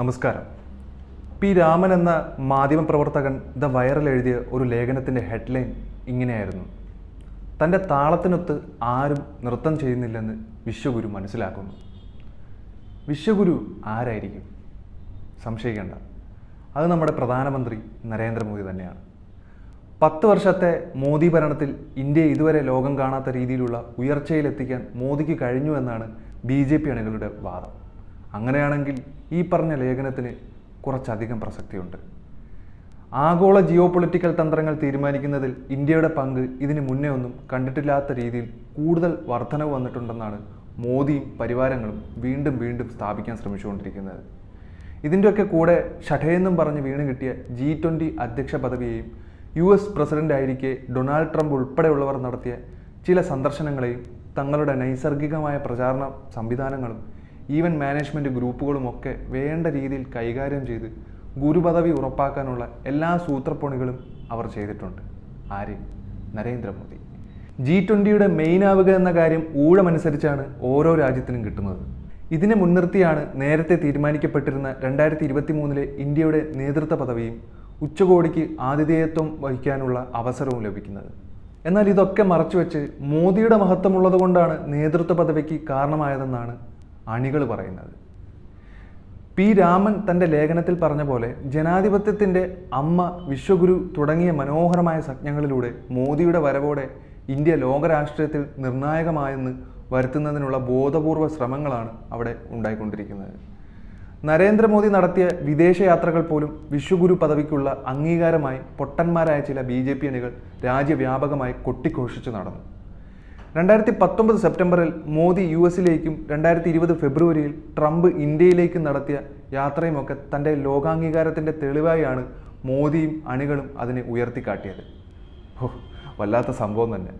നമസ്കാരം. പി രാമൻ എന്ന മാധ്യമപ്രവർത്തകൻ ദ വൈറൽ എഴുതിയ ഒരു ലേഖനത്തിൻ്റെ ഹെഡ്ലൈൻ ഇങ്ങനെയായിരുന്നു: തൻ്റെ താളത്തിനൊത്ത് ആരും നൃത്തം ചെയ്യുന്നില്ലെന്ന് വിശ്വഗുരു മനസ്സിലാക്കുന്നു. വിശ്വഗുരു ആരായിരിക്കും? സംശയിക്കേണ്ട, അത് നമ്മുടെ പ്രധാനമന്ത്രി നരേന്ദ്രമോദി തന്നെയാണ്. 10 വർഷത്തെ മോദി ഭരണത്തിൽ ഇന്ത്യയെ ഇതുവരെ ലോകം കാണാത്ത രീതിയിലുള്ള ഉയർച്ചയിലെത്തിക്കാൻ മോദിക്ക് കഴിഞ്ഞു എന്നാണ് BJP അണികളുടെ വാദം. അങ്ങനെയാണെങ്കിൽ ഈ പറഞ്ഞ ലേഖനത്തിന് കുറച്ചധികം പ്രസക്തിയുണ്ട്. ആഗോള ജിയോ പൊളിറ്റിക്കൽ തന്ത്രങ്ങൾ തീരുമാനിക്കുന്നതിൽ ഇന്ത്യയുടെ പങ്ക് ഇതിന് മുന്നേ ഒന്നും കണ്ടിട്ടില്ലാത്ത രീതിയിൽ കൂടുതൽ വർധനവ് വന്നിട്ടുണ്ടെന്നാണ് മോദിയും പരിവാരങ്ങളും വീണ്ടും വീണ്ടും സ്ഥാപിക്കാൻ ശ്രമിച്ചുകൊണ്ടിരിക്കുന്നത്. ഇതിൻ്റെയൊക്കെ കൂടെ ഷഠയെന്നും പറഞ്ഞ് വീണ് കിട്ടിയ G20 അധ്യക്ഷ പദവിയെയും US പ്രസിഡൻ്റായിരിക്കെ ഡൊണാൾഡ് ട്രംപ് ഉൾപ്പെടെയുള്ളവർ നടത്തിയ ചില സന്ദർശനങ്ങളെയും തങ്ങളുടെ നൈസർഗികമായ പ്രചാരണ സംവിധാനങ്ങളും ഈവൻ മാനേജ്മെൻറ്റ് ഗ്രൂപ്പുകളുമൊക്കെ വേണ്ട രീതിയിൽ കൈകാര്യം ചെയ്ത് ഗുരുപദവി ഉറപ്പാക്കാനുള്ള എല്ലാ സൂത്രപ്പണികളും അവർ ചെയ്തിട്ടുണ്ട്. ആര്? നരേന്ദ്രമോദി. G20യുടെ മെയിൻ ആവുക എന്ന കാര്യം ഊഴമനുസരിച്ചാണ് ഓരോ രാജ്യത്തിനും കിട്ടുന്നത്. ഇതിനെ മുൻനിർത്തിയാണ് നേരത്തെ തീരുമാനിക്കപ്പെട്ടിരുന്ന 2023 ഇന്ത്യയുടെ നേതൃത്വ പദവിയും ഉച്ചകോടിക്ക് ആതിഥേയത്വം വഹിക്കാനുള്ള അവസരവും ലഭിക്കുന്നത്. എന്നാൽ ഇതൊക്കെ മറച്ചുവെച്ച് മോദിയുടെ മഹത്വമുള്ളത് കൊണ്ടാണ് നേതൃത്വ പദവിക്ക് കാരണമായതെന്നാണ് അണികൾ പറയുന്നത്. പി രാമൻ തൻ്റെ ലേഖനത്തിൽ പറഞ്ഞ പോലെ ജനാധിപത്യത്തിൻ്റെ അമ്മ വിശ്വഗുരു തുടങ്ങിയ മനോഹരമായ സംജ്ഞകളിലൂടെ മോദിയുടെ വരവോടെ ഇന്ത്യ ലോകരാഷ്ട്രീയത്തിൽ നിർണായകമായെന്ന് വരുത്തുന്നതിനുള്ള ബോധപൂർവ ശ്രമങ്ങളാണ് അവിടെ ഉണ്ടായിക്കൊണ്ടിരിക്കുന്നത്. നരേന്ദ്രമോദി നടത്തിയ വിദേശയാത്രകൾ പോലും വിശ്വഗുരു പദവിക്കുള്ള അംഗീകാരമായി പൊട്ടന്മാരായ ചില BJP അണികൾ രാജ്യവ്യാപകമായി കൊട്ടിഘോഷിച്ചു നടന്നു. 2019 സെപ്റ്റംബറിൽ മോദി US-ലേക്കും 2020 ഫെബ്രുവരിയിൽ ട്രംപ് ഇന്ത്യയിലേക്കും നടത്തിയ യാത്രയുമൊക്കെ തൻ്റെ ലോകാംഗീകാരത്തിൻ്റെ തെളിവായാണ് മോദിയും അണികളും അതിനെ ഉയർത്തിക്കാട്ടിയത്. വല്ലാത്ത സംഭവം തന്നെ.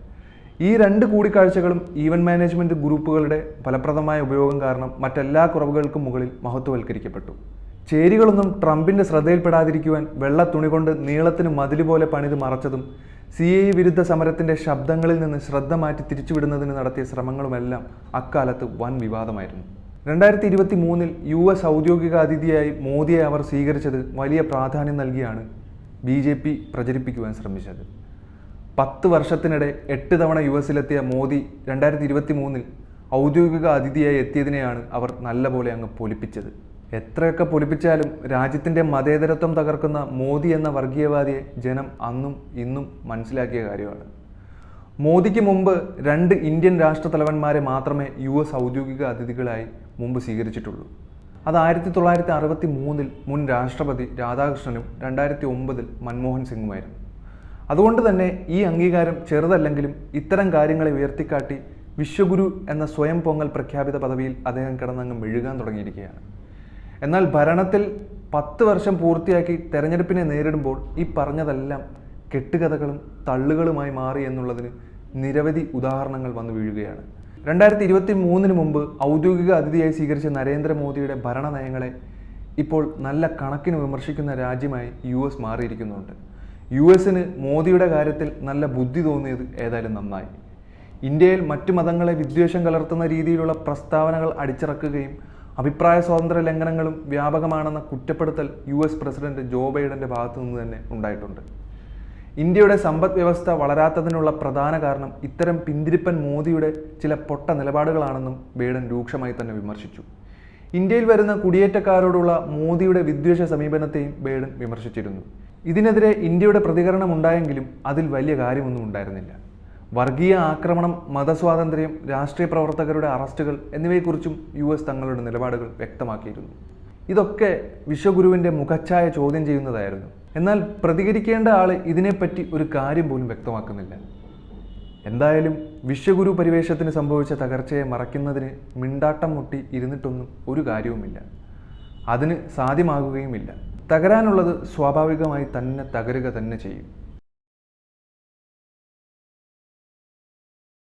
ഈ 2 കൂടിക്കാഴ്ചകളും ഈവൻ മാനേജ്മെൻറ്റ് ഗ്രൂപ്പുകളുടെ ഫലപ്രദമായ ഉപയോഗം കാരണം മറ്റെല്ലാ കുറവുകൾക്കും മുകളിൽ മഹത്വവൽക്കരിക്കപ്പെട്ടു. ചേരികളൊന്നും ട്രംപിൻ്റെ ശ്രദ്ധയിൽപ്പെടാതിരിക്കുവാൻ വെള്ള തുണി കൊണ്ട് നീളത്തിന് മതില് പോലെ പണിത് മറച്ചതും CAA വിരുദ്ധ സമരത്തിൻ്റെ ശബ്ദങ്ങളിൽ നിന്ന് ശ്രദ്ധ മാറ്റി തിരിച്ചുവിടുന്നതിന് നടത്തിയ ശ്രമങ്ങളുമെല്ലാം അക്കാലത്ത് വൻ വിവാദമായിരുന്നു. 2023 US ഔദ്യോഗിക അതിഥിയായി മോദിയെ അവർ സ്വീകരിച്ചത് വലിയ പ്രാധാന്യം നൽകിയാണ് BJP പ്രചരിപ്പിക്കുവാൻ ശ്രമിച്ചത്. 10 വർഷത്തിനിടെ 8 തവണ US-ലെത്തിയ മോദി 2023 ഔദ്യോഗിക അതിഥിയായി എത്തിയതിനെയാണ് അവർ നല്ലപോലെ അങ്ങ് പൊലിപ്പിച്ചത്. എത്രയൊക്കെ പൊലിപ്പിച്ചാലും രാജ്യത്തിൻ്റെ മതേതരത്വം തകർക്കുന്ന മോദി എന്ന വർഗീയവാദിയെ ജനം അന്നും ഇന്നും മനസ്സിലാക്കിയ കാര്യമാണ്. മോദിക്ക് മുമ്പ് 2 ഇന്ത്യൻ രാഷ്ട്രത്തലവന്മാരെ മാത്രമേ US ഔദ്യോഗിക അതിഥികളായി മുമ്പ് സ്വീകരിച്ചിട്ടുള്ളൂ. അത് 1963 മുൻ രാഷ്ട്രപതി രാധാകൃഷ്ണനും 2009 മൻമോഹൻ സിംഗുമായിരുന്നു. അതുകൊണ്ട് തന്നെ ഈ അംഗീകാരം ചെറുതല്ലെങ്കിലും ഇത്തരം കാര്യങ്ങളെ ഉയർത്തിക്കാട്ടി വിശ്വഗുരു എന്ന സ്വയം പൊങ്ങൽ പ്രഖ്യാപിത പദവിയിൽ അദ്ദേഹം കിടന്നങ്ങ് മെഴുകാൻ തുടങ്ങിയിരിക്കുകയാണ്. എന്നാൽ ഭരണത്തിൽ 10 വർഷം പൂർത്തിയാക്കി തെരഞ്ഞെടുപ്പിനെ നേരിടുമ്പോൾ ഈ പറഞ്ഞതെല്ലാം കെട്ടുകഥകളും തള്ളുകളുമായി മാറി എന്നുള്ളതിന് നിരവധി ഉദാഹരണങ്ങൾ വന്നു വീഴുകയാണ്. 2023 മുമ്പ് ഔദ്യോഗിക അതിഥിയായി സ്വീകരിച്ച നരേന്ദ്രമോദിയുടെ ഭരണ നയങ്ങളെ ഇപ്പോൾ നല്ല കണക്കിന് വിമർശിക്കുന്ന രാജ്യമായി US മാറിയിരിക്കുന്നുണ്ട്. US-ന് മോദിയുടെ കാര്യത്തിൽ നല്ല ബുദ്ധി തോന്നിയത് ഏതായാലും നന്നായി. ഇന്ത്യയിൽ മറ്റു മതങ്ങളെ വിദ്വേഷം കലർത്തുന്ന രീതിയിലുള്ള പ്രസ്താവനകൾ അടിച്ചിറക്കുകയും അഭിപ്രായ സ്വാതന്ത്ര്യ ലംഘനങ്ങളും വ്യാപകമാണെന്ന കുറ്റപ്പെടുത്തൽ US പ്രസിഡന്റ് ജോ ബൈഡൻ്റെ ഭാഗത്തു നിന്ന് തന്നെ ഉണ്ടായിട്ടുണ്ട്. ഇന്ത്യയുടെ സമ്പദ് വ്യവസ്ഥ വളരാത്തതിനുള്ള പ്രധാന കാരണം ഇത്തരം പിന്തിരിപ്പൻ മോദിയുടെ ചില പൊട്ട നിലപാടുകളാണെന്നും ബൈഡൻ രൂക്ഷമായി തന്നെ വിമർശിച്ചു. ഇന്ത്യയിൽ വരുന്ന കുടിയേറ്റക്കാരോടുള്ള മോദിയുടെ വിദ്വേഷ സമീപനത്തെയും ബൈഡൻ വിമർശിച്ചിരുന്നു. ഇതിനെതിരെ ഇന്ത്യയുടെ പ്രതികരണം ഉണ്ടായെങ്കിലും അതിൽ വലിയ കാര്യമൊന്നും ഉണ്ടായിരുന്നില്ല. വർഗീയ ആക്രമണം, മതസ്വാതന്ത്ര്യം, രാഷ്ട്രീയ പ്രവർത്തകരുടെ അറസ്റ്റുകൾ എന്നിവയെക്കുറിച്ചും US തങ്ങളുടെ നിലപാടുകൾ വ്യക്തമാക്കിയിരുന്നു. ഇതൊക്കെ വിശ്വഗുരുവിൻ്റെ മുഖച്ഛായ ചോദ്യം ചെയ്യുന്നതായിരുന്നു. എന്നാൽ പ്രതികരിക്കേണ്ട ആൾ ഇതിനെപ്പറ്റി ഒരു കാര്യം പോലും വ്യക്തമാക്കുന്നില്ല. എന്തായാലും വിശ്വഗുരു പരിവേഷത്തിന് സംഭവിച്ച തകർച്ചയെ മറയ്ക്കുന്നതിന് മിണ്ടാട്ടം മുട്ടി ഇരുന്നിട്ടൊന്നും ഒരു കാര്യവുമില്ല. അതിന് സാധ്യമാകുകയുമില്ല. തകരാനുള്ളത് സ്വാഭാവികമായി തന്നെ തകരുക തന്നെ ചെയ്യും.